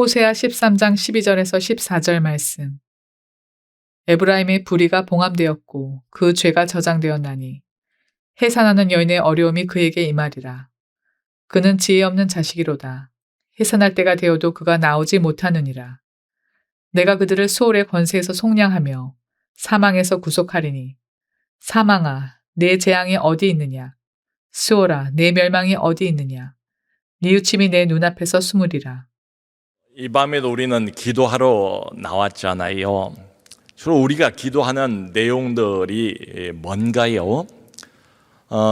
호세아 13장 12절에서 14절 말씀. 에브라임의 불의가 봉함되었고 그 죄가 저장되었나니 해산하는 여인의 어려움이 그에게 임하리라. 그는 지혜 없는 자식이로다. 해산할 때가 되어도 그가 나오지 못하느니라. 내가 그들을 수올의 권세에서 속량하며 사망에서 구속하리니 사망아 내 재앙이 어디 있느냐. 수올아 내 멸망이 어디 있느냐. 뉘우침이 내 눈앞에서 숨으리라. 이 밤에도 우리는 기도하러 나왔잖아요. 주로 우리가 기도하는 내용들이 뭔가요?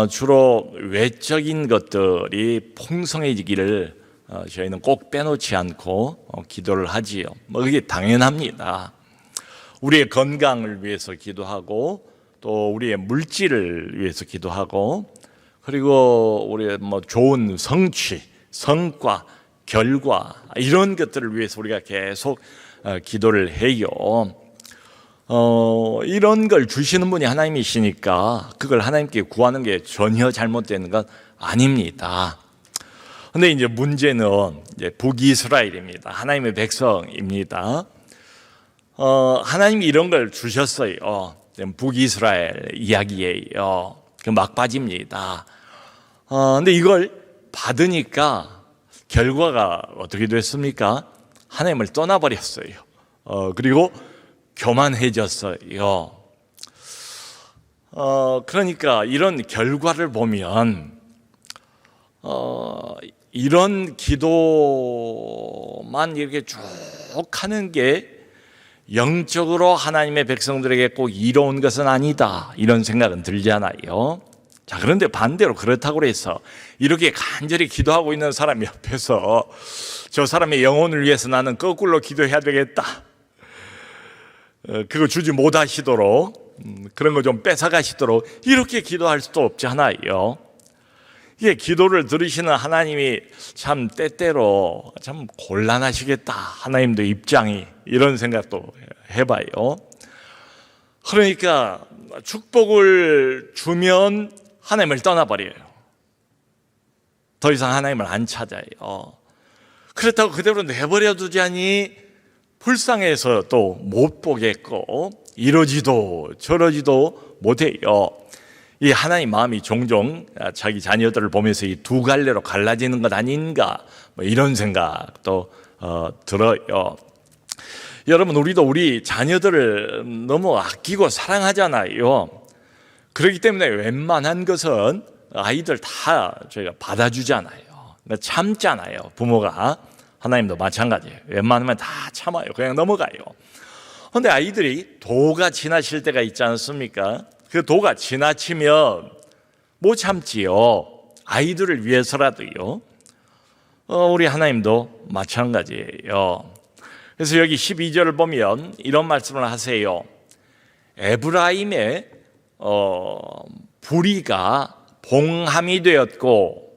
주로 외적인 것들이 풍성해지기를 저희는 꼭 빼놓지 않고 기도를 하지요. 그게 당연합니다. 우리의 건강을 위해서 기도하고 또 우리의 물질을 위해서 기도하고 그리고 우리의 좋은 성취, 성과, 결과 이런 것들을 위해서 우리가 계속 기도를 해요. 이런 걸 주시는 분이 하나님이시니까 그걸 하나님께 구하는 게 전혀 잘못되는 건 아닙니다. 근데 이제 문제는 이제 북이스라엘입니다. 하나님의 백성입니다. 하나님이 이런 걸 주셨어요. 북이스라엘 이야기예요. 그 막바지입니다. 근데 이걸 받으니까 결과가 어떻게 됐습니까? 하나님을 떠나버렸어요. 그리고 교만해졌어요. 그러니까 이런 결과를 보면 이런 기도만 이렇게 쭉 하는 게 영적으로 하나님의 백성들에게 꼭 이로운 것은 아니다 이런 생각은 들잖아요. 자, 그런데 반대로 그렇다고 해서 이렇게 간절히 기도하고 있는 사람 옆에서 저 사람의 영혼을 위해서 나는 거꾸로 기도해야 되겠다, 그거 주지 못하시도록 그런 거 좀 뺏어가시도록 이렇게 기도할 수도 없잖아요. 이게 기도를 들으시는 하나님이 참 때때로 참 곤란하시겠다, 하나님도 입장이, 이런 생각도 해봐요. 그러니까 축복을 주면 하나님을 떠나버려요. 더 이상 하나님을 안 찾아요. 그렇다고 그대로 내버려 두자니 불쌍해서 또 못 보겠고 이러지도 저러지도 못해요. 이 하나님 마음이 종종 자기 자녀들을 보면서 이 두 갈래로 갈라지는 것 아닌가, 이런 생각도 들어요. 여러분, 우리도 우리 자녀들을 너무 아끼고 사랑하잖아요. 그렇기 때문에 웬만한 것은 아이들 다 저희가 받아주잖아요. 참잖아요. 부모가. 하나님도 마찬가지예요. 웬만하면 다 참아요. 그냥 넘어가요. 그런데 아이들이 도가 지나칠 때가 있지 않습니까? 그 도가 지나치면 못 참지요. 아이들을 위해서라도요. 우리 하나님도 마찬가지예요. 그래서 여기 12절을 보면 이런 말씀을 하세요. 에브라임의 불의가 봉함이 되었고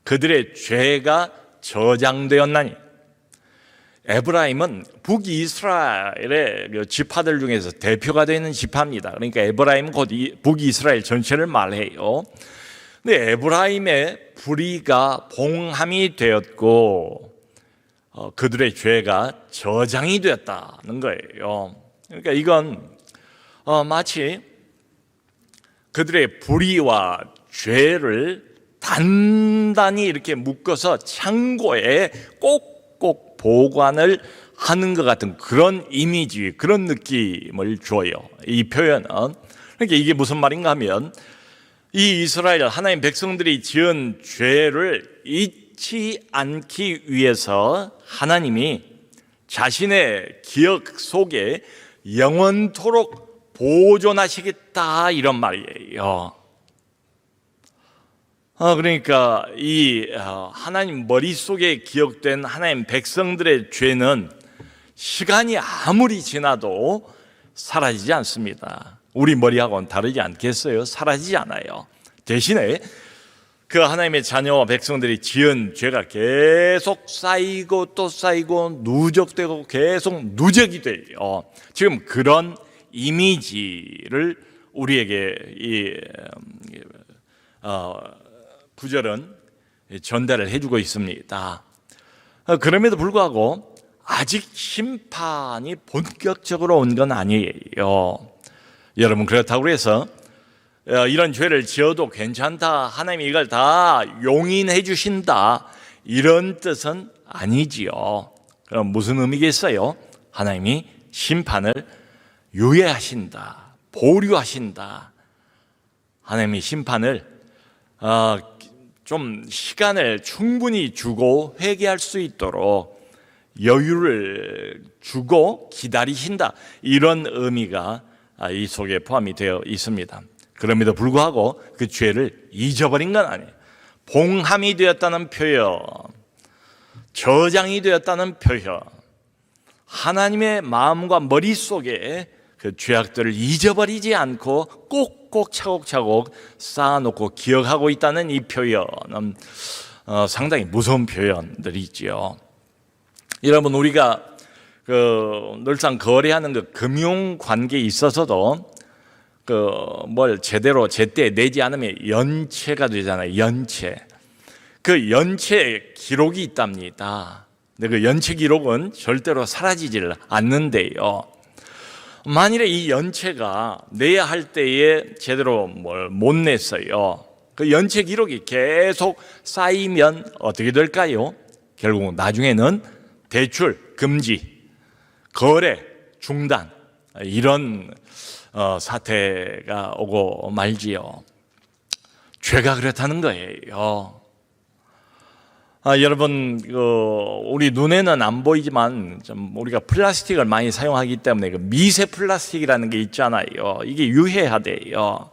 그들의 죄가 저장되었나니. 에브라임은 북이스라엘의 지파들 중에서 대표가 되는 지파입니다. 그러니까 에브라임은 곧 북이스라엘 전체를 말해요. 근데 에브라임의 불의가 봉함이 되었고 그들의 죄가 저장이 되었다는 거예요. 그러니까 이건 마치 그들의 불의와 죄를 단단히 이렇게 묶어서 창고에 꼭꼭 보관을 하는 것 같은 그런 이미지, 그런 느낌을 줘요. 이 표현은. 그러니까 이게 무슨 말인가 하면 이 이스라엘 하나님 백성들이 지은 죄를 잊지 않기 위해서 하나님이 자신의 기억 속에 영원토록 보존하시겠다, 이런 말이에요. 그러니까 이 하나님 머릿속에 기억된 하나님 백성들의 죄는 시간이 아무리 지나도 사라지지 않습니다. 우리 머리하고는 다르지 않겠어요? 사라지지 않아요. 대신에 그 하나님의 자녀와 백성들이 지은 죄가 계속 쌓이고 또 쌓이고 누적되고 계속 누적이 돼요. 지금 그런 이미지를 우리에게 이 구절은 전달을 해주고 있습니다. 그럼에도 불구하고 아직 심판이 본격적으로 온 건 아니에요. 여러분, 그렇다고 해서 이런 죄를 지어도 괜찮다, 하나님이 이걸 다 용인해 주신다, 이런 뜻은 아니지요. 그럼 무슨 의미겠어요? 하나님이 심판을 유예하신다, 보류하신다. 하나님이 심판을 좀 시간을 충분히 주고 회개할 수 있도록 여유를 주고 기다리신다, 이런 의미가 이 속에 포함이 되어 있습니다. 그럼에도 불구하고 그 죄를 잊어버린 건 아니에요. 봉함이 되었다는 표현, 저장이 되었다는 표현, 하나님의 마음과 머릿속에 그 죄악들을 잊어버리지 않고 꼭꼭 차곡차곡 쌓아놓고 기억하고 있다는 이 표현은 상당히 무서운 표현들이지요. 여러분, 우리가 늘상 거래하는 그 금융 관계에 있어서도 뭘 제대로 제때 내지 않으면 연체가 되잖아요. 연체. 그 연체 기록이 있답니다. 근데 그 연체 기록은 절대로 사라지질 않는데요. 만일에 이 연체가 내야 할 때에 제대로 뭘 못 냈어요. 그 연체 기록이 계속 쌓이면 어떻게 될까요? 결국 나중에는 대출 금지, 거래 중단, 이런 사태가 오고 말지요. 죄가 그렇다는 거예요. 여러분, 우리 눈에는 안 보이지만 좀 우리가 플라스틱을 많이 사용하기 때문에 그 미세 플라스틱이라는 게 있잖아요. 이게 유해하대요.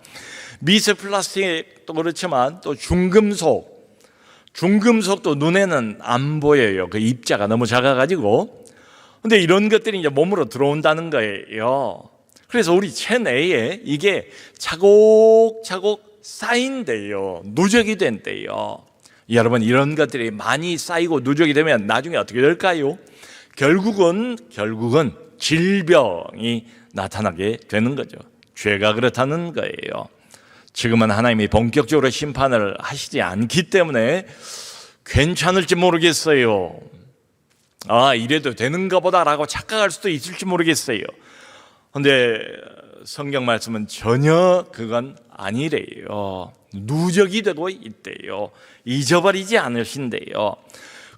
미세 플라스틱도 그렇지만 또 중금속도 눈에는 안 보여요. 그 입자가 너무 작아가지고. 근데 이런 것들이 이제 몸으로 들어온다는 거예요. 그래서 우리 체내에 이게 차곡차곡 쌓인대요. 누적이 된대요. 여러분, 이런 것들이 많이 쌓이고 누적이 되면 나중에 어떻게 될까요? 결국은 질병이 나타나게 되는 거죠. 죄가 그렇다는 거예요. 지금은 하나님이 본격적으로 심판을 하시지 않기 때문에 괜찮을지 모르겠어요. 이래도 되는가 보다라고 착각할 수도 있을지 모르겠어요. 그런데 성경 말씀은 전혀 그건 아니래요. 누적이 되고 있대요. 잊어버리지 않으신대요.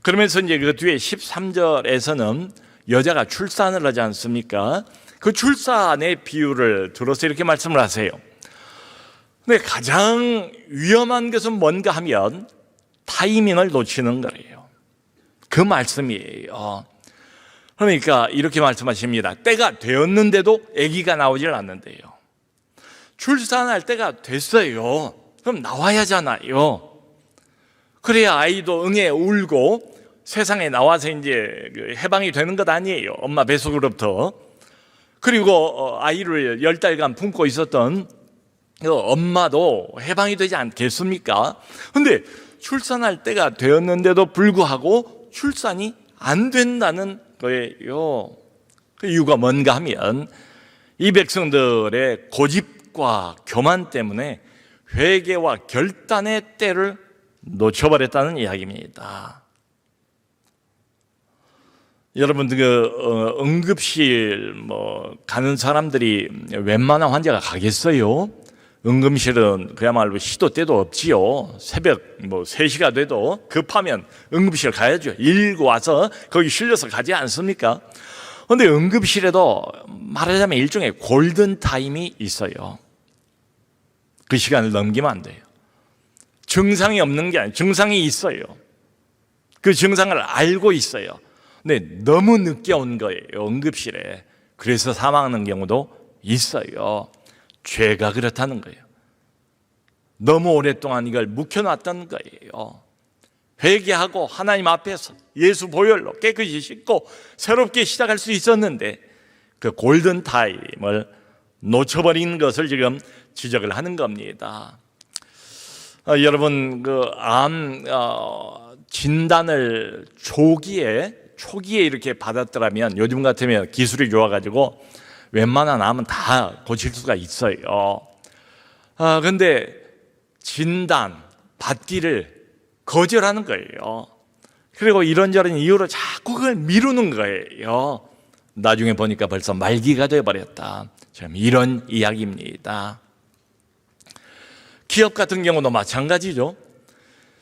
그러면서 이제 그 뒤에 13절에서는 여자가 출산을 하지 않습니까? 그 출산의 비유를 들어서 이렇게 말씀을 하세요. 근데 가장 위험한 것은 뭔가 하면 타이밍을 놓치는 거예요. 그 말씀이에요. 그러니까 이렇게 말씀하십니다. 때가 되었는데도 아기가 나오질 않는데요. 출산할 때가 됐어요. 그럼 나와야 하잖아요. 그래야 아이도 응애 울고 세상에 나와서 이제 해방이 되는 것 아니에요. 엄마 뱃속으로부터. 그리고 아이를 10달간 품고 있었던 엄마도 해방이 되지 않겠습니까? 근데 출산할 때가 되었는데도 불구하고 출산이 안 된다는 거예요. 그 이유가 뭔가 하면 이 백성들의 고집과 교만 때문에 회개와 결단의 때를 놓쳐버렸다는 이야기입니다. 여러분, 응급실 가는 사람들이 웬만한 환자가 가겠어요? 응급실은 그야말로 시도 때도 없지요. 새벽 3시가 돼도 급하면 응급실 가야죠. 119 와서 거기 실려서 가지 않습니까? 그런데 응급실에도 말하자면 일종의 골든타임이 있어요. 그 시간을 넘기면 안 돼요. 증상이 없는 게 아니에요. 증상이 있어요. 그 증상을 알고 있어요. 근데 너무 늦게 온 거예요. 응급실에. 그래서 사망하는 경우도 있어요. 죄가 그렇다는 거예요. 너무 오랫동안 이걸 묵혀놨던 거예요. 회개하고 하나님 앞에서 예수 보혈로 깨끗이 씻고 새롭게 시작할 수 있었는데 그 골든타임을 놓쳐버린 것을 지금 지적을 하는 겁니다. 여러분, 암 진단을 초기에 이렇게 받았더라면 요즘 같으면 기술이 좋아가지고 웬만한 암은 다 고칠 수가 있어요. 그런데 진단 받기를 거절하는 거예요. 그리고 이런저런 이유로 자꾸 그걸 미루는 거예요. 나중에 보니까 벌써 말기가 되어버렸다. 지금 이런 이야기입니다. 기업 같은 경우도 마찬가지죠.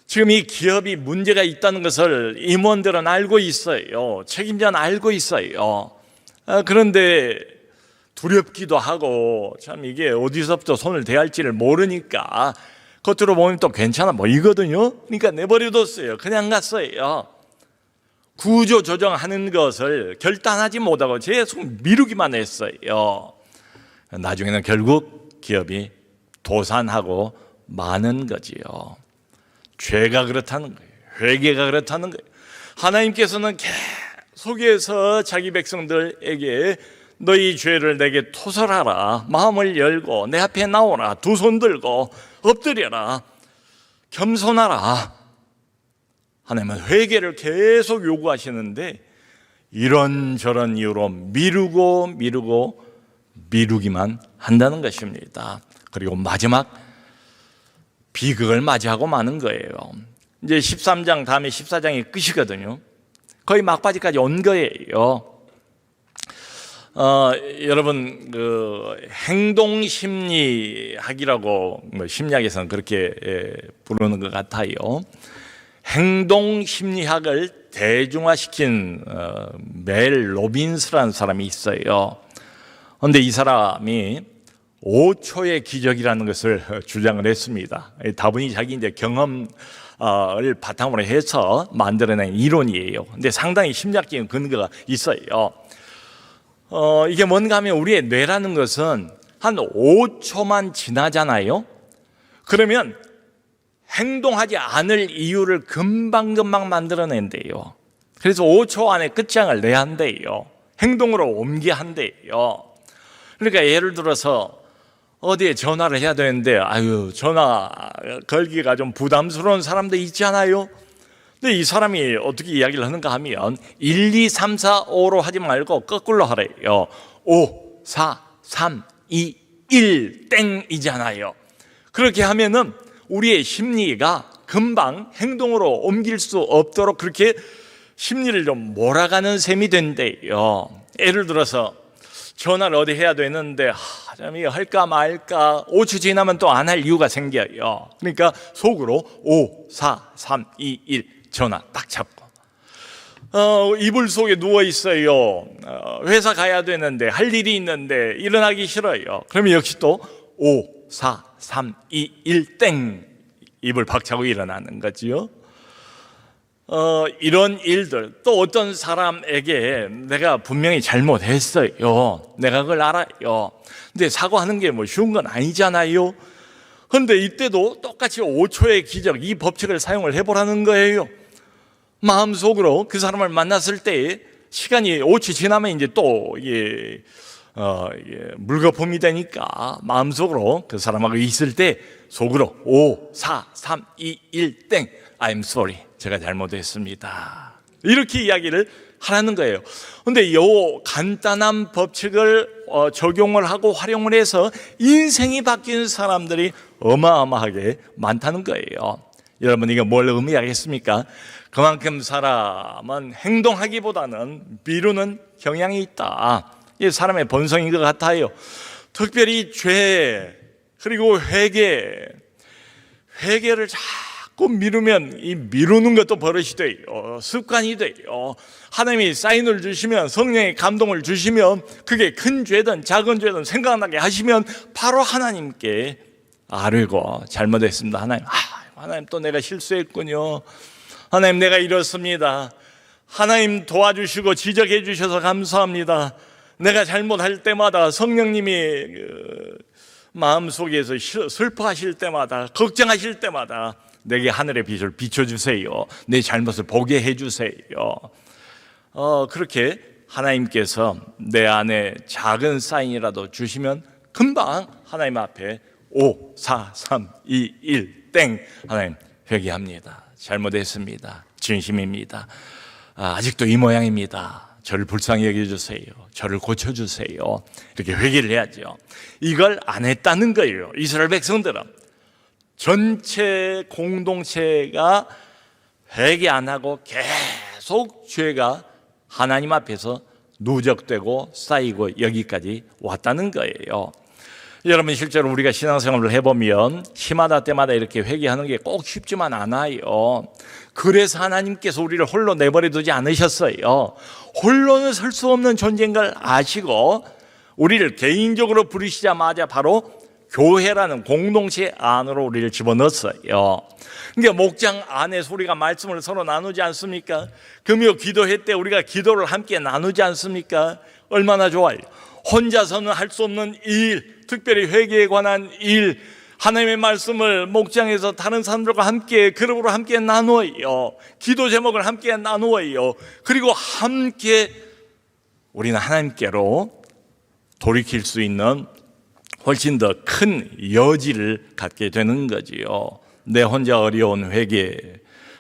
지금 이 기업이 문제가 있다는 것을 임원들은 알고 있어요. 책임자는 알고 있어요. 그런데 두렵기도 하고 참 이게 어디서부터 손을 대야 할지를 모르니까 겉으로 보면 또 괜찮아 보이거든요. 그러니까 내버려뒀어요. 그냥 갔어요. 구조 조정하는 것을 결단하지 못하고 계속 미루기만 했어요. 나중에는 결국 기업이 도산하고 마는 거지요. 죄가 그렇다는 거예요. 회개가 그렇다는 거예요. 하나님께서는 계속해서 자기 백성들에게 너희 죄를 내게 토설하라. 마음을 열고 내 앞에 나오라. 두 손 들고 엎드려라. 겸손하라. 하나님은 회개를 계속 요구하시는데 이런저런 이유로 미루기만 한다는 것입니다. 그리고 마지막 비극을 맞이하고 마는 거예요. 이제 13장 다음에 14장이 끝이거든요. 거의 막바지까지 온 거예요. 여러분 행동심리학이라고 심리학에서는 그렇게 부르는 것 같아요. 행동심리학을 대중화시킨 멜 로빈스라는 사람이 있어요. 그런데 이 사람이 5초의 기적이라는 것을 주장을 했습니다. 다분히 자기 이제 경험을 바탕으로 해서 만들어낸 이론이에요. 근데 상당히 심리학적인 근거가 있어요. 이게 뭔가 하면 우리의 뇌라는 것은 한 5초만 지나잖아요. 그러면 행동하지 않을 이유를 금방금방 만들어낸대요. 그래서 5초 안에 끝장을 내야 한대요. 행동으로 옮겨야 한대요. 그러니까 예를 들어서 어디에 전화를 해야 되는데 전화 걸기가 좀 부담스러운 사람도 있잖아요. 근데 이 사람이 어떻게 이야기를 하는가 하면 1, 2, 3, 4, 5로 하지 말고 거꾸로 하래요. 5, 4, 3, 2, 1 땡이잖아요. 그렇게 하면은 우리의 심리가 금방 행동으로 옮길 수 없도록 그렇게 심리를 좀 몰아가는 셈이 된대요. 예를 들어서 전화를 어디 해야 되는데 참 이거 할까 말까 5초 지나면 또 안 할 이유가 생겨요. 그러니까 속으로 5, 4, 3, 2, 1 전화 딱 잡고 이불 속에 누워 있어요. 회사 가야 되는데 할 일이 있는데 일어나기 싫어요. 그러면 역시 또 5, 4, 3, 2, 1 땡 이불 박차고 일어나는 거지요. 이런 일들 또 어떤 사람에게 내가 분명히 잘못했어요. 내가 그걸 알아요. 근데 사과하는 게 뭐 쉬운 건 아니잖아요. 그런데 이때도 똑같이 5초의 기적 이 법칙을 사용을 해보라는 거예요. 마음속으로 그 사람을 만났을 때 시간이 5초 지나면 이제 또 이게 물거품이 되니까 마음속으로 그 사람하고 있을 때 속으로 5, 4, 3, 2, 1 땡 I'm sorry. 제가 잘못했습니다. 이렇게 이야기를 하라는 거예요. 그런데 이 간단한 법칙을 적용을 하고 활용을 해서 인생이 바뀌는 사람들이 어마어마하게 많다는 거예요. 여러분 이게 뭘 의미하겠습니까? 그만큼 사람은 행동하기보다는 미루는 경향이 있다. 이게 사람의 본성인 것 같아요. 특별히 죄 그리고 회개를 자꾸 미루면 이 미루는 것도 버릇이 돼요. 습관이 돼요. 하나님이 사인을 주시면 성령의 감동을 주시면 그게 큰 죄든 작은 죄든 생각나게 하시면 바로 하나님께 아뢰고 잘못했습니다. 하나님 또 내가 실수했군요. 하나님 내가 이렇습니다. 하나님 도와주시고 지적해 주셔서 감사합니다. 내가 잘못할 때마다 성령님이 마음속에서 슬퍼하실 때마다 걱정하실 때마다 내게 하늘의 빛을 비춰주세요. 내 잘못을 보게 해주세요. 그렇게 하나님께서 내 안에 작은 사인이라도 주시면 금방 하나님 앞에 5, 4, 3, 2, 1 땡 하나님 회개합니다. 잘못했습니다. 진심입니다. 아직도 이 모양입니다. 저를 불쌍히 여겨주세요. 저를 고쳐주세요. 이렇게 회개를 해야죠. 이걸 안 했다는 거예요. 이스라엘 백성들은 전체 공동체가 회개 안 하고 계속 죄가 하나님 앞에서 누적되고 쌓이고 여기까지 왔다는 거예요. 여러분, 실제로 우리가 신앙생활을 해보면 시마다 때마다 이렇게 회개하는 게 꼭 쉽지만 않아요. 그래서 하나님께서 우리를 홀로 내버려 두지 않으셨어요. 홀로는 설 수 없는 존재인 걸 아시고 우리를 개인적으로 부르시자마자 바로 교회라는 공동체 안으로 우리를 집어넣었어요. 그러니까 목장 안에서 우리가 말씀을 서로 나누지 않습니까? 금요 기도회 때 우리가 기도를 함께 나누지 않습니까? 얼마나 좋아요. 혼자서는 할 수 없는 일, 특별히 회개에 관한 일, 하나님의 말씀을 목장에서 다른 사람들과 함께 그룹으로 함께 나누어요. 기도 제목을 함께 나누어요. 그리고 함께 우리는 하나님께로 돌이킬 수 있는 훨씬 더 큰 여지를 갖게 되는 거지요. 내 혼자 어려운 회개,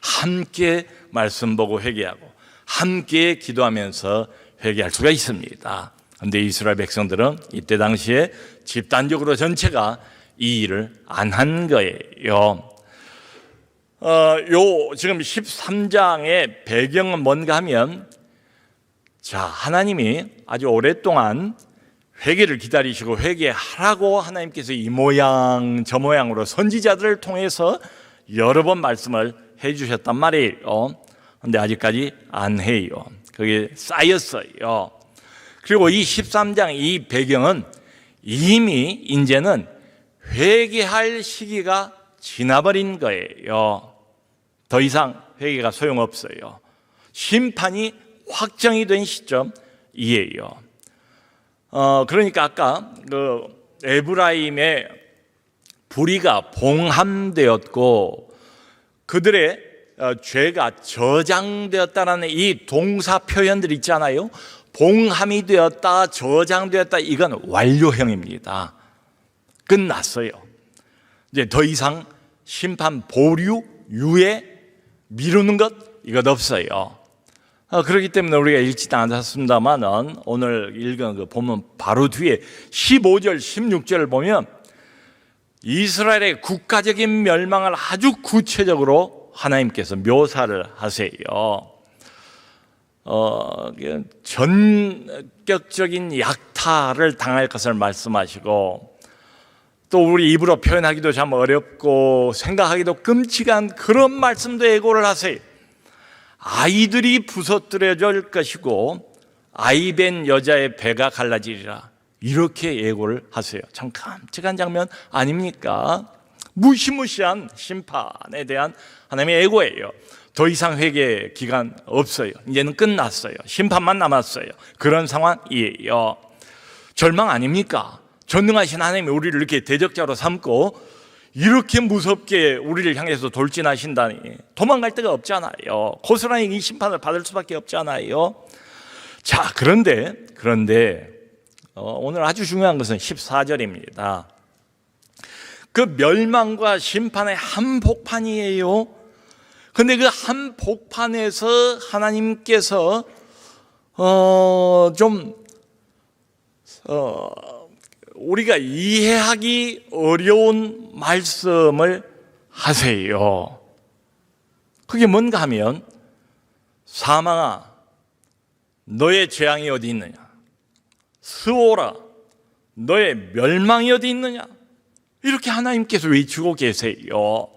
함께 말씀 보고 회개하고 함께 기도하면서 회개할 수가 있습니다. 그런데 이스라엘 백성들은 이때 당시에 집단적으로 전체가 이 일을 안 한 거예요. 지금 13장의 배경은 뭔가 하면, 자, 하나님이 아주 오랫동안 회개를 기다리시고 회개하라고 하나님께서 이 모양 저 모양으로 선지자들을 통해서 여러 번 말씀을 해주셨단 말이에요. 그런데 아직까지 안 해요. 그게 쌓였어요. 그리고 이 13장 이 배경은 이미 이제는 회개할 시기가 지나버린 거예요. 더 이상 회개가 소용없어요. 심판이 확정이 된 시점이에요. 그러니까 아까 그 에브라임의 불의가 봉함되었고 그들의 죄가 저장되었다라는 이 동사 표현들 있잖아요. 봉함이 되었다, 저장되었다, 이건 완료형입니다. 끝났어요. 이제 더 이상 심판 보류, 유예, 미루는 것 이것 없어요. 그렇기 때문에 우리가 읽지도 않았습니다만 오늘 읽은 그 본문 바로 뒤에 15절, 16절을 보면 이스라엘의 국가적인 멸망을 아주 구체적으로 하나님께서 묘사를 하세요. 전격적인 약탈을 당할 것을 말씀하시고 또 우리 입으로 표현하기도 참 어렵고 생각하기도 끔찍한 그런 말씀도 예고를 하세요. 아이들이 부서뜨려질 것이고 아이벤 여자의 배가 갈라지리라, 이렇게 예고를 하세요. 참 깜찍한 장면 아닙니까? 무시무시한 심판에 대한 하나님의 예고예요. 더 이상 회개 기간 없어요. 이제는 끝났어요. 심판만 남았어요. 그런 상황이에요. 절망 아닙니까? 전능하신 하나님이 우리를 이렇게 대적자로 삼고 이렇게 무섭게 우리를 향해서 돌진하신다니 도망갈 데가 없잖아요. 고스란히 이 심판을 받을 수밖에 없잖아요. 자, 그런데 오늘 아주 중요한 것은 14절입니다. 그 멸망과 심판의 한복판이에요. 그런데 그 한복판에서 하나님께서 우리가 이해하기 어려운 말씀을 하세요. 그게 뭔가 하면, 사망아 너의 재앙이 어디 있느냐, 스오라 너의 멸망이 어디 있느냐, 이렇게 하나님께서 외치고 계세요.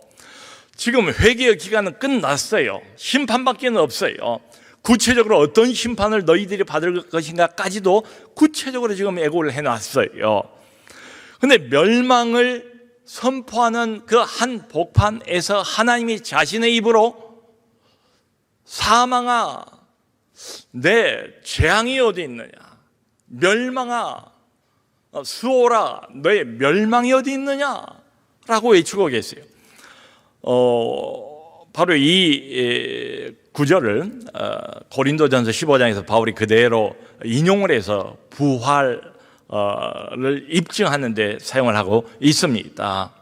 지금 회개의 기간은 끝났어요. 심판밖에 없어요. 구체적으로 어떤 심판을 너희들이 받을 것인가까지도 구체적으로 지금 예고를 해놨어요. 그런데 멸망을 선포하는 그 한 복판에서 하나님이 자신의 입으로 사망아 내 재앙이 어디 있느냐, 멸망아 수오라 너의 멸망이 어디 있느냐라고 외치고 계세요. 바로 이 구절을 고린도전서 15장에서 바울이 그대로 인용을 해서 부활을 입증하는 데 사용을 하고 있습니다.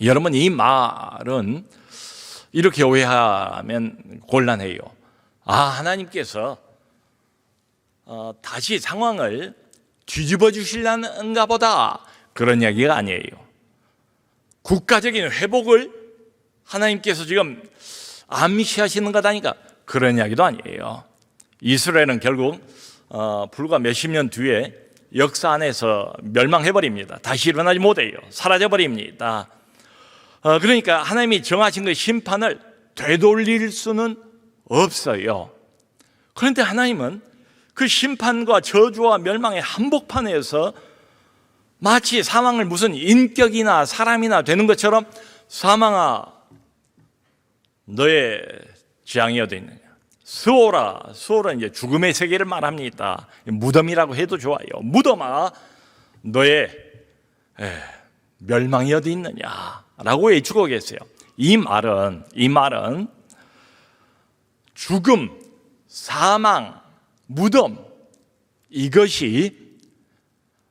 여러분, 이 말은 이렇게 오해하면 곤란해요. 하나님께서 다시 상황을 뒤집어 주시려는가 보다, 그런 이야기가 아니에요. 국가적인 회복을 하나님께서 지금 암시하시는 거다니까 그런 이야기도 아니에요. 이스라엘은 결국 불과 몇십 년 뒤에 역사 안에서 멸망해버립니다. 다시 일어나지 못해요. 사라져버립니다. 그러니까 하나님이 정하신 그 심판을 되돌릴 수는 없어요. 그런데 하나님은 그 심판과 저주와 멸망의 한복판에서 마치 사망을 무슨 인격이나 사람이나 되는 것처럼 사망아 너의 재앙이 어디 있느냐. 스올은 이제 죽음의 세계를 말합니다. 무덤이라고 해도 좋아요. 무덤아 너의 멸망이 어디 있느냐라고 외치고 계세요. 이 말은 죽음, 사망, 무덤 이것이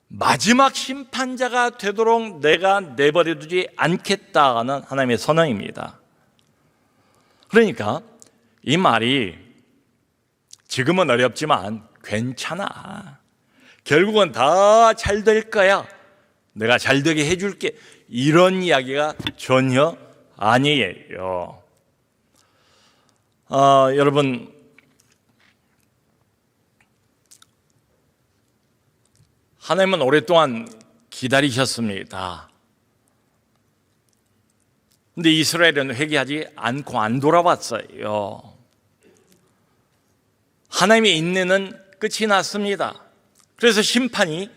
마지막 심판자가 되도록 내가 내버려두지 않겠다는 하나님의 선언입니다. 그러니까 이 말이 지금은 어렵지만 괜찮아. 결국은 다 잘 될 거야. 내가 잘 되게 해줄게. 이런 이야기가 전혀 아니에요. 여러분, 하나님은 오랫동안 기다리셨습니다. 근데 이스라엘은 회개하지 않고 안 돌아왔어요. 하나님의 인내는 끝이 났습니다. 그래서 심판이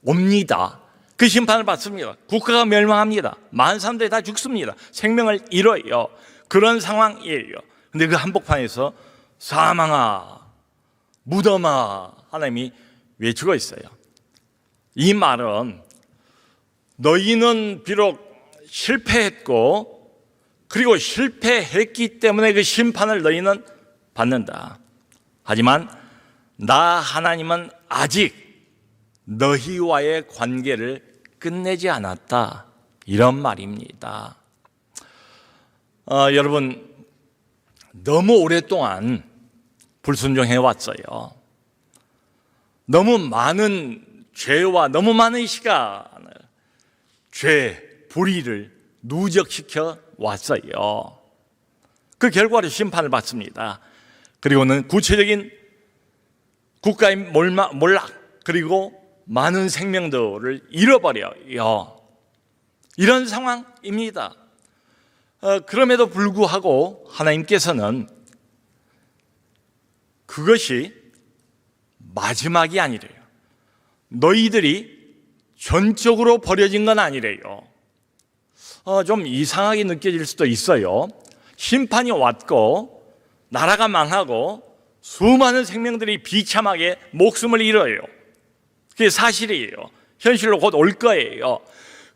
옵니다. 그 심판을 받습니다. 국가가 멸망합니다. 많은 사람들이 다 죽습니다. 생명을 잃어요. 그런 상황이에요. 근데 그 한복판에서 사망아, 무덤아 하나님이 외치고 있어요. 이 말은 너희는 비록 실패했고 그리고 실패했기 때문에 그 심판을 너희는 받는다. 하지만 나 하나님은 아직 너희와의 관계를 끝내지 않았다. 이런 말입니다. 여러분 너무 오랫동안 불순종해 왔어요. 너무 많은 죄와 너무 많은 시간을 죄, 불의를 누적시켜 왔어요. 그 결과로 심판을 받습니다. 그리고는 구체적인 국가의 몰락 그리고 많은 생명들을 잃어버려요. 이런 상황입니다. 그럼에도 불구하고 하나님께서는 그것이 마지막이 아니래요. 너희들이 전적으로 버려진 건 아니래요. 좀 이상하게 느껴질 수도 있어요. 심판이 왔고 나라가 망하고 수많은 생명들이 비참하게 목숨을 잃어요. 그게 사실이에요. 현실로 곧 올 거예요.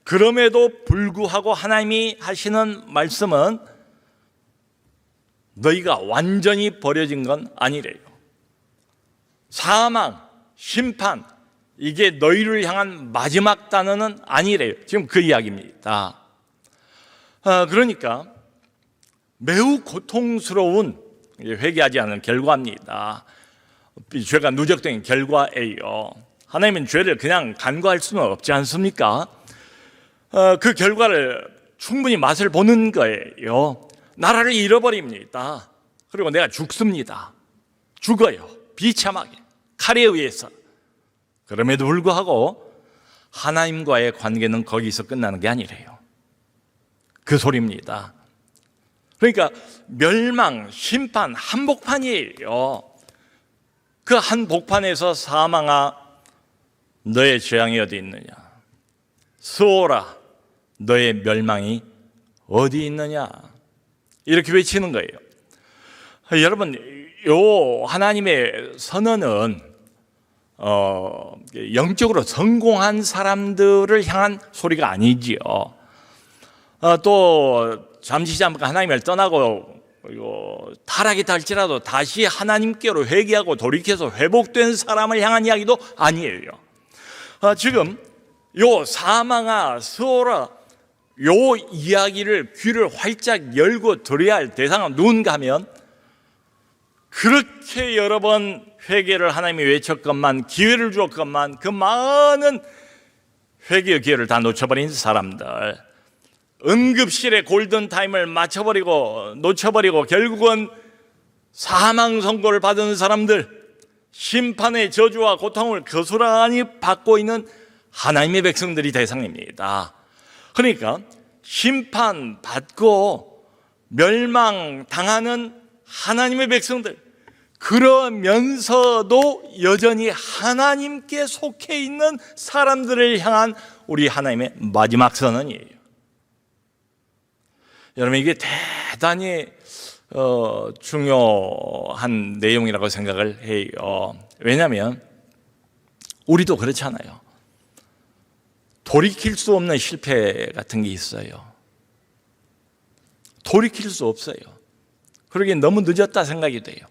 그럼에도 불구하고 하나님이 하시는 말씀은 너희가 완전히 버려진 건 아니래요. 사망, 심판 이게 너희를 향한 마지막 단어는 아니래요. 지금 그 이야기입니다. 그러니까 매우 고통스러운 회개하지 않은 결과입니다. 죄가 누적된 결과예요. 하나님은 죄를 그냥 간과할 수는 없지 않습니까? 그 결과를 충분히 맛을 보는 거예요. 나라를 잃어버립니다. 그리고 내가 죽습니다. 죽어요. 비참하게 칼에 의해서. 그럼에도 불구하고 하나님과의 관계는 거기서 끝나는 게 아니래요. 그 소리입니다. 그러니까 멸망, 심판, 한복판이에요. 그 한복판에서 사망아 너의 재앙이 어디 있느냐. 스오라 너의 멸망이 어디 있느냐. 이렇게 외치는 거예요. 여러분 요 하나님의 선언은 영적으로 성공한 사람들을 향한 소리가 아니지요. 또 잠시 잠깐 하나님을 떠나고 타락이 할지라도 다시 하나님께로 회개하고 돌이켜서 회복된 사람을 향한 이야기도 아니에요. 지금 요 사망아 스오라 요 이야기를 귀를 활짝 열고 들어야 할 대상은 누군가 하면 그렇게 여러 번 회개를 하나님이 외쳤건만 기회를 주었건만 그 많은 회개의 기회를 다 놓쳐버린 사람들, 응급실에 골든타임을 맞춰버리고 놓쳐버리고 결국은 사망 선고를 받은 사람들, 심판의 저주와 고통을 고스란히 받고 있는 하나님의 백성들이 대상입니다. 그러니까 심판받고 멸망당하는 하나님의 백성들, 그러면서도 여전히 하나님께 속해 있는 사람들을 향한 우리 하나님의 마지막 선언이에요. 여러분, 이게 대단히 중요한 내용이라고 생각을 해요. 왜냐하면 우리도 그렇잖아요. 돌이킬 수 없는 실패 같은 게 있어요. 돌이킬 수 없어요. 그러기에 너무 늦었다 생각이 돼요.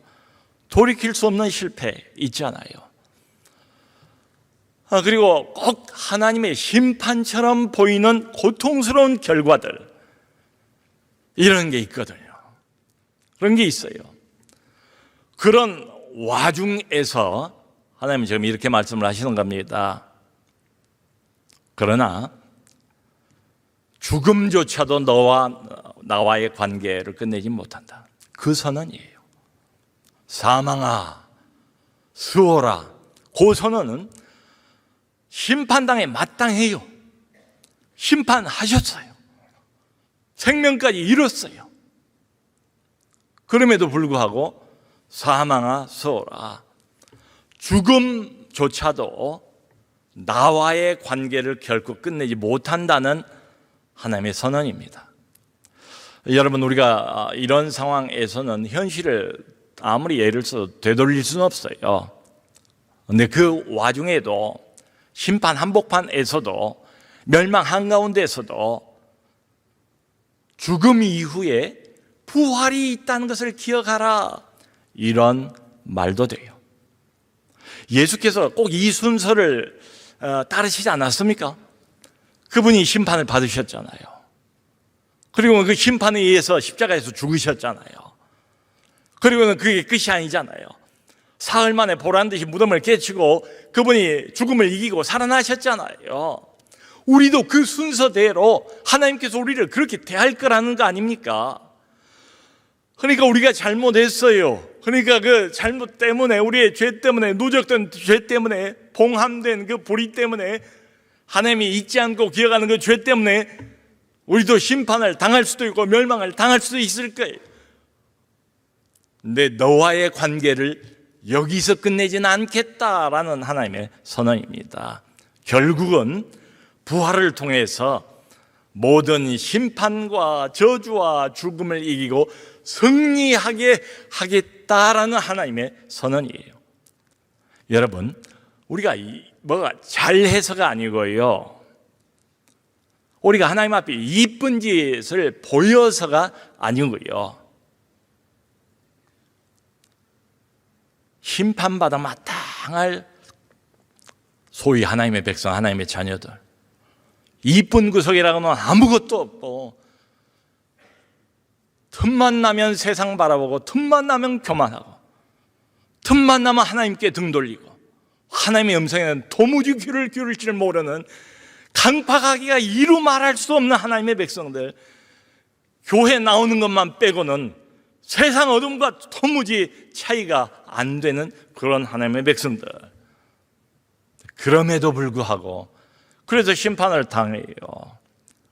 돌이킬 수 없는 실패 있잖아요. 그리고 꼭 하나님의 심판처럼 보이는 고통스러운 결과들, 이런 게 있거든요. 그런 게 있어요. 그런 와중에서 하나님은 지금 이렇게 말씀을 하시는 겁니다. 그러나 죽음조차도 나와의 관계를 끝내지 못한다. 그 선언이에요. 사망아, 수호라. 그 선언은 심판당에 마땅해요. 심판하셨어요. 생명까지 잃었어요. 그럼에도 불구하고 사망아, 수호라. 죽음조차도 나와의 관계를 결코 끝내지 못한다는 하나님의 선언입니다. 여러분, 우리가 이런 상황에서는 현실을 아무리 예를 써도 되돌릴 수는 없어요. 그런데 그 와중에도 심판 한복판에서도 멸망 한가운데에서도 죽음 이후에 부활이 있다는 것을 기억하라, 이런 말도 돼요. 예수께서 꼭 이 순서를 따르시지 않았습니까? 그분이 심판을 받으셨잖아요. 그리고 그 심판에 의해서 십자가에서 죽으셨잖아요. 그리고는 그게 끝이 아니잖아요. 사흘 만에 보란듯이 무덤을 깨치고 그분이 죽음을 이기고 살아나셨잖아요. 우리도 그 순서대로 하나님께서 우리를 그렇게 대할 거라는 거 아닙니까? 그러니까 우리가 잘못했어요. 그러니까 그 잘못 때문에, 우리의 죄 때문에, 누적된 죄 때문에, 봉함된 그 불의 때문에, 하나님이 잊지 않고 기억하는 그 죄 때문에 우리도 심판을 당할 수도 있고 멸망을 당할 수도 있을 거예요. 근데 너와의 관계를 여기서 끝내지는 않겠다라는 하나님의 선언입니다. 결국은 부활을 통해서 모든 심판과 저주와 죽음을 이기고 승리하게 하겠다라는 하나님의 선언이에요. 여러분, 우리가 뭐가 잘해서가 아니고요, 우리가 하나님 앞에 이쁜 짓을 보여서가 아니고요, 심판받아 마땅할 소위 하나님의 백성, 하나님의 자녀들, 이쁜 구석이라고는 아무것도 없고, 틈만 나면 세상 바라보고, 틈만 나면 교만하고, 틈만 나면 하나님께 등 돌리고, 하나님의 음성에는 도무지 귀를 기울일 줄 모르는, 강팍하기가 이루 말할 수 없는 하나님의 백성들, 교회 나오는 것만 빼고는 세상 어둠과 도무지 차이가 안 되는 그런 하나님의 백성들. 그럼에도 불구하고 그래서 심판을 당해요.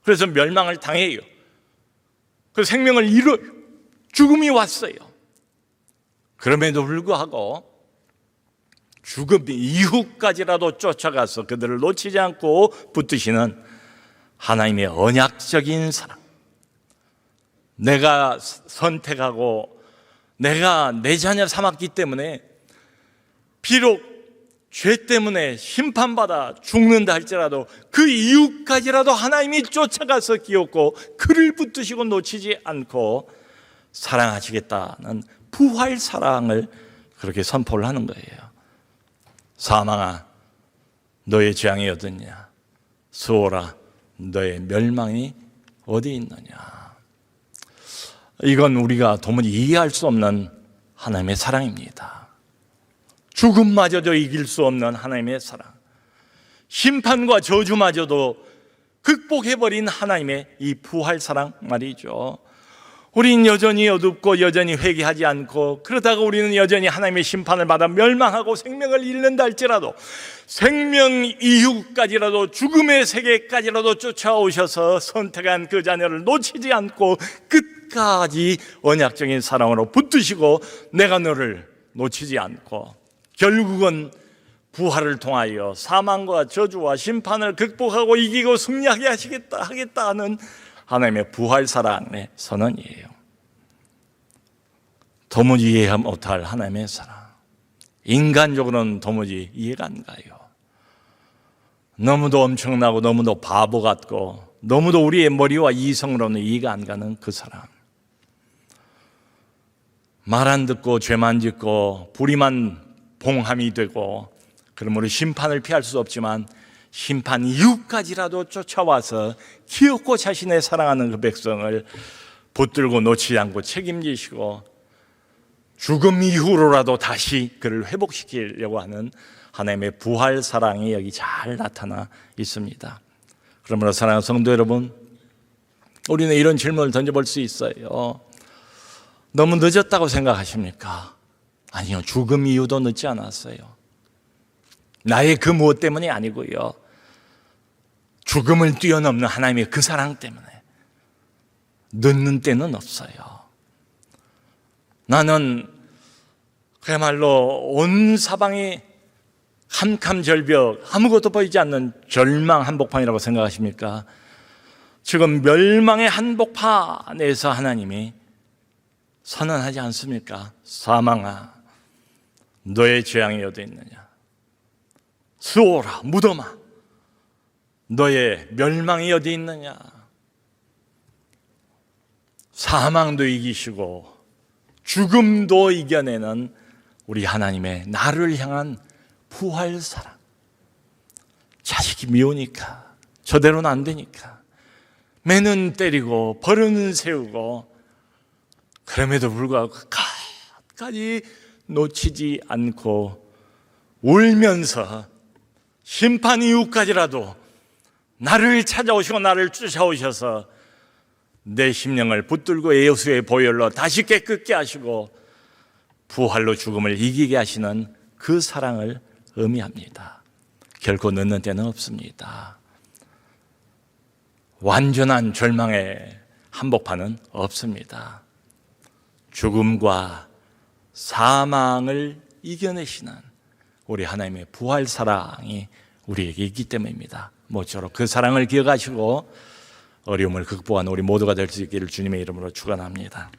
그래서 멸망을 당해요. 그 생명을 잃어 죽음이 왔어요. 그럼에도 불구하고 죽음 이후까지라도 쫓아가서 그들을 놓치지 않고 붙드시는 하나님의 언약적인 사랑. 내가 선택하고 내가 내 자녀 삼았기 때문에 비록 죄 때문에 심판받아 죽는다 할지라도 그 이후까지라도 하나님이 쫓아가서 끼얹고 그를 붙드시고 놓치지 않고 사랑하시겠다는 부활 사랑을 그렇게 선포를 하는 거예요. 사망아, 너의 재앙이 어딨냐? 수호라, 너의 멸망이 어디 있느냐? 이건 우리가 도무지 이해할 수 없는 하나님의 사랑입니다. 죽음마저도 이길 수 없는 하나님의 사랑, 심판과 저주마저도 극복해버린 하나님의 이 부활 사랑 말이죠. 우린 여전히 어둡고 여전히 회개하지 않고, 그러다가 우리는 여전히 하나님의 심판을 받아 멸망하고 생명을 잃는다 할지라도, 생명 이후까지라도 죽음의 세계까지라도 쫓아오셔서 선택한 그 자녀를 놓치지 않고 끝까지 언약적인 사랑으로 붙드시고, 내가 너를 놓치지 않고 결국은 부활을 통하여 사망과 저주와 심판을 극복하고 이기고 승리하게 하겠다 하는 하나님의 부활 사랑의 선언이에요. 도무지 이해 못할 하나님의 사랑, 인간적으로는 도무지 이해가 안 가요. 너무도 엄청나고 너무도 바보 같고 너무도 우리의 머리와 이성으로는 이해가 안 가는 그 사랑. 말 안 듣고 죄만 짓고 불의만 봉함이 되고, 그러므로 심판을 피할 수 없지만 심판 이후까지라도 쫓아와서 기어코 자신의 사랑하는 그 백성을 붙들고 놓치지 않고 책임지시고, 죽음 이후로라도 다시 그를 회복시키려고 하는 하나님의 부활 사랑이 여기 잘 나타나 있습니다. 그러므로 사랑하는 성도 여러분, 우리는 이런 질문을 던져볼 수 있어요. 너무 늦었다고 생각하십니까? 아니요, 죽음 이후도 늦지 않았어요. 나의 그 무엇 때문이 아니고요, 죽음을 뛰어넘는 하나님의 그 사랑 때문에 늦는 때는 없어요. 나는 그야말로 온 사방이 캄캄절벽, 아무것도 보이지 않는 절망 한복판이라고 생각하십니까? 지금 멸망의 한복판에서 하나님이 선언하지 않습니까? 사망아, 너의 재앙이 어디 있느냐? 수오라, 무덤아, 너의 멸망이 어디 있느냐? 사망도 이기시고 죽음도 이겨내는 우리 하나님의 나를 향한 부활 사랑. 자식이 미우니까, 저대로는 안 되니까 매는 때리고 버릇은 세우고, 그럼에도 불구하고 끝까지 놓치지 않고 울면서 심판 이후까지라도 나를 찾아오시고 나를 쫓아오셔서 내 심령을 붙들고 예수의 보혈로 다시 깨끗게 하시고 부활로 죽음을 이기게 하시는 그 사랑을 의미합니다. 결코 늦는 때는 없습니다. 완전한 절망의 한복판은 없습니다. 죽음과 사망을 이겨내시는 우리 하나님의 부활 사랑이 우리에게 있기 때문입니다. 모쪼록 그 사랑을 기억하시고 어려움을 극복하는 우리 모두가 될 수 있기를 주님의 이름으로 축원합니다.